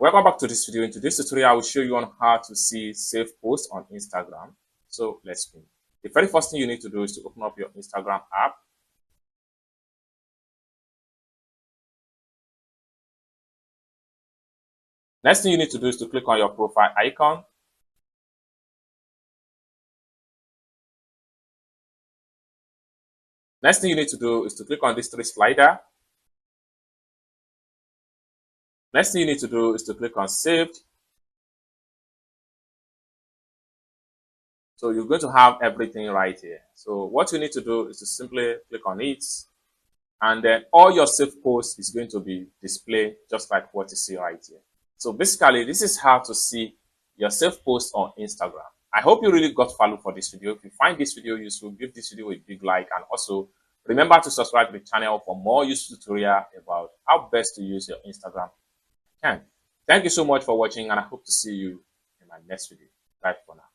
Welcome back to this video. In today's tutorial, I will show you on how to see save posts on Instagram. So let's begin. The very first thing you need to do is to open up your Instagram app. Next thing you need to do is to click on your profile icon. Next thing you need to do is to click on this three slider. Next thing you need to do is to click on saved. So you're going to have everything right here. So what you need to do is to simply click on it, and then all your saved posts is going to be displayed just like what you see right here. So basically, this is how to see your saved posts on Instagram. I hope you really got value for this video. If you find this video useful, give this video a big like, and also remember to subscribe to the channel for more useful tutorial about how best to use your Instagram account. Thank you so much for watching, and I hope to see you in my next video. Bye for now.